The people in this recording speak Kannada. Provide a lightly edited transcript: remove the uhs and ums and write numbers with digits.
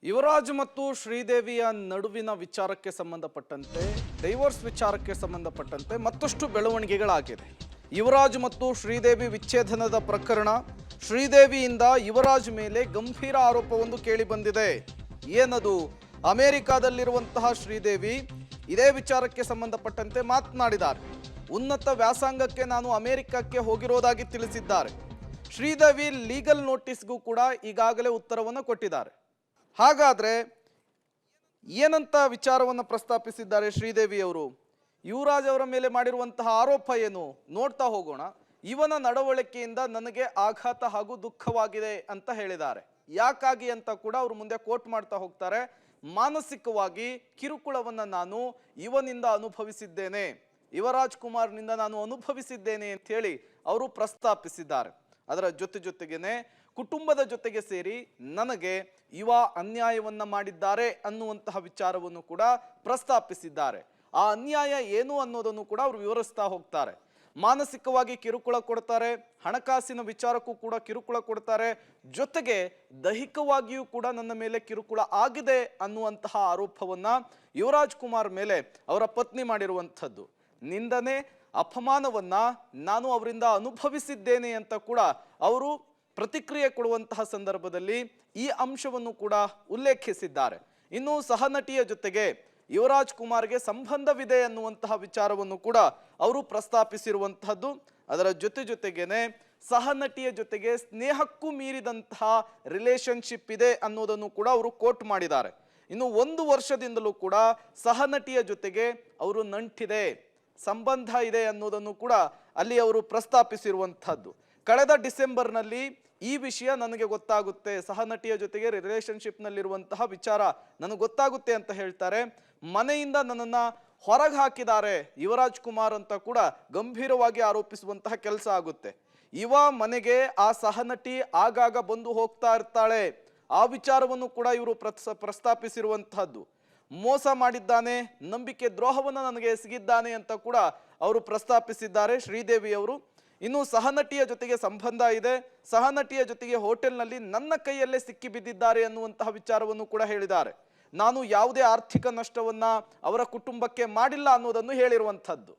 ಯುವರಾಜ್ ಮತ್ತು ಶ್ರೀದೇವಿಯ ನಡುವಿನ ವಿಚಾರಕ್ಕೆ ಸಂಬಂಧಪಟ್ಟಂತೆ ಡೈವೋರ್ಸ್ ವಿಚಾರಕ್ಕೆ ಸಂಬಂಧಪಟ್ಟಂತೆ ಮತ್ತಷ್ಟು ಬೆಳವಣಿಗೆಗಳಾಗಿದೆ. ಯುವರಾಜ್ ಮತ್ತು ಶ್ರೀದೇವಿ ವಿಚ್ಛೇದನದ ಪ್ರಕರಣ, ಶ್ರೀದೇವಿಯಿಂದ ಯುವರಾಜ್ ಮೇಲೆ ಗಂಭೀರ ಆರೋಪವೊಂದು ಕೇಳಿ ಬಂದಿದೆ. ಏನದು? ಅಮೆರಿಕಾದಲ್ಲಿರುವಂತಹ ಶ್ರೀದೇವಿ ಇದೇ ವಿಚಾರಕ್ಕೆ ಸಂಬಂಧಪಟ್ಟಂತೆ ಮಾತನಾಡಿದ್ದಾರೆ. ಉನ್ನತ ವ್ಯಾಸಂಗಕ್ಕೆ ನಾನು ಅಮೆರಿಕಕ್ಕೆ ಹೋಗಿರೋದಾಗಿ ತಿಳಿಸಿದ್ದಾರೆ. ಶ್ರೀದೇವಿ ಲೀಗಲ್ ನೋಟಿಸ್ಗೂ ಕೂಡ ಈಗಾಗಲೇ ಉತ್ತರವನ್ನು ಕೊಟ್ಟಿದ್ದಾರೆ. ಹಾಗಾದ್ರೆ ಏನಂತ ವಿಚಾರವನ್ನು ಪ್ರಸ್ತಾಪಿಸಿದ್ದಾರೆ ಶ್ರೀದೇವಿ ಅವರು? ಯುವರಾಜ್ ಅವರ ಮೇಲೆ ಮಾಡಿರುವಂತಹ ಆರೋಪ ಏನು ನೋಡ್ತಾ ಹೋಗೋಣ. ಇವನ ನಡವಳಿಕೆಯಿಂದ ನನಗೆ ಆಘಾತ ಹಾಗೂ ದುಃಖವಾಗಿದೆ ಅಂತ ಹೇಳಿದ್ದಾರೆ. ಯಾಕಾಗಿ ಅಂತ ಕೂಡ ಅವರು ಮುಂದೆ ಕೋಟ್ ಮಾಡ್ತಾ ಹೋಗ್ತಾರೆ. ಮಾನಸಿಕವಾಗಿ ಕಿರುಕುಳವನ್ನ ನಾನು ಇವನಿಂದ ಅನುಭವಿಸಿದ್ದೇನೆ, ಯುವರಾಜ್ ಕುಮಾರ್ನಿಂದ ನಾನು ಅನುಭವಿಸಿದ್ದೇನೆ ಅಂತ ಹೇಳಿ ಅವರು ಪ್ರಸ್ತಾಪಿಸಿದ್ದಾರೆ. ಅದರ ಜೊತೆಗೇನೆ ಕುಟುಂಬದ ಜೊತೆಗೆ ಸೇರಿ ನನಗೆ ಯುವ ಅನ್ಯಾಯವನ್ನ ಮಾಡಿದ್ದಾರೆ ಅನ್ನುವಂತಹ ವಿಚಾರವನ್ನು ಕೂಡ ಪ್ರಸ್ತಾಪಿಸಿದ್ದಾರೆ. ಆ ಅನ್ಯಾಯ ಏನು ಅನ್ನೋದನ್ನು ಕೂಡ ಅವರು ವಿವರಿಸ್ತಾ ಹೋಗ್ತಾರೆ. ಮಾನಸಿಕವಾಗಿ ಕಿರುಕುಳ ಕೊಡ್ತಾರೆ, ಹಣಕಾಸಿನ ವಿಚಾರಕ್ಕೂ ಕೂಡ ಕಿರುಕುಳ ಕೊಡ್ತಾರೆ, ಜೊತೆಗೆ ದೈಹಿಕವಾಗಿಯೂ ಕೂಡ ನನ್ನ ಮೇಲೆ ಕಿರುಕುಳ ಆಗಿದೆ ಅನ್ನುವಂತಹ ಆರೋಪವನ್ನ ಯುವರಾಜ್ ಕುಮಾರ್ ಮೇಲೆ ಅವರ ಪತ್ನಿ ಮಾಡಿರುವಂಥದ್ದು. ನಿಂದನೆ, ಅಪಮಾನವನ್ನ ನಾನು ಅವರಿಂದ ಅನುಭವಿಸಿದ್ದೇನೆ ಅಂತ ಕೂಡ ಅವರು ಪ್ರತಿಕ್ರಿಯೆ ಕೊಡುವಂತಹ ಸಂದರ್ಭದಲ್ಲಿ ಈ ಅಂಶವನ್ನು ಕೂಡ ಉಲ್ಲೇಖಿಸಿದ್ದಾರೆ. ಇನ್ನು ಸಹನಟಿಯ ಜೊತೆಗೆ ಯುವರಾಜ್ ಕುಮಾರ್ಗೆ ಸಂಬಂಧವಿದೆ ಅನ್ನುವಂತಹ ವಿಚಾರವನ್ನು ಕೂಡ ಅವರು ಪ್ರಸ್ತಾಪಿಸಿರುವಂತಹದ್ದು. ಅದರ ಜೊತೆಗೇನೆ ಸಹನಟಿಯ ಜೊತೆಗೆ ಸ್ನೇಹಕ್ಕೂ ಮೀರಿದಂತಹ ರಿಲೇಶನ್ಶಿಪ್ ಇದೆ ಅನ್ನೋದನ್ನು ಕೂಡ ಅವರು ಕೋಟ್ ಮಾಡಿದ್ದಾರೆ. ಇನ್ನು 1 ವರ್ಷದಿಂದಲೂ ಕೂಡ ಸಹನಟಿಯ ಜೊತೆಗೆ ಅವರು ನಂಟಿದೆ, ಸಂಬಂಧ ಇದೆ ಅನ್ನೋದನ್ನು ಕೂಡ ಅಲ್ಲಿ ಅವರು ಪ್ರಸ್ತಾಪಿಸಿರುವಂತಹದ್ದು. ಕಳೆದ ಡಿಸೆಂಬರ್ನಲ್ಲಿ ಈ ವಿಷಯ ನನಗೆ ಗೊತ್ತಾಗುತ್ತೆ, ಸಹನಟಿಯ ಜೊತೆಗೆ ರಿಲೇಶನ್ಶಿಪ್ ನಲ್ಲಿರುವಂತಹ ವಿಚಾರ ನನಗೆ ಗೊತ್ತಾಗುತ್ತೆ ಅಂತ ಹೇಳ್ತಾರೆ. ಮನೆಯಿಂದ ನನ್ನನ್ನ ಹೊರಗೆ ಹಾಕಿದ್ದಾರೆ ಯುವರಾಜ್ ಕುಮಾರ್ ಅಂತ ಕೂಡ ಗಂಭೀರವಾಗಿ ಆರೋಪಿಸುವಂತಹ ಕೆಲಸ ಆಗುತ್ತೆ. ಯುವ ಮನೆಗೆ ಆ ಸಹನಟಿ ಆಗಾಗ ಬಂದು ಹೋಗ್ತಾ ಇರ್ತಾಳೆ, ಆ ವಿಚಾರವನ್ನು ಕೂಡ ಇವರು ಪ್ರಸ್ತಾಪಿಸಿರುವಂತಹದ್ದು. ಮೋಸ ಮಾಡಿದ್ದಾನೆ, ನಂಬಿಕೆ ದ್ರೋಹವನ್ನು ನನಗೆ ಎಸಗಿದ್ದಾನೆ ಅಂತ ಕೂಡ ಅವರು ಪ್ರಸ್ತಾಪಿಸಿದ್ದಾರೆ ಶ್ರೀದೇವಿ ಅವರು. ಇನ್ನು ಸಹನಟಿಯ ಜೊತೆಗೆ ಸಂಬಂಧ ಇದೆ, ಸಹನಟಿಯ ಜೊತೆಗೆ ಹೋಟೆಲ್ನಲ್ಲಿ ನನ್ನ ಕೈಯಲ್ಲೇ ಸಿಕ್ಕಿ ಬಿದ್ದಿದ್ದಾರೆ ಅನ್ನುವಂತಹ ವಿಚಾರವನ್ನು ಕೂಡ ಹೇಳಿದ್ದಾರೆ. ನಾನು ಯಾವುದೇ ಆರ್ಥಿಕ ನಷ್ಟವನ್ನ ಅವರ ಕುಟುಂಬಕ್ಕೆ ಮಾಡಿಲ್ಲ ಅನ್ನೋದನ್ನು ಹೇಳಿರುವಂಥದ್ದು.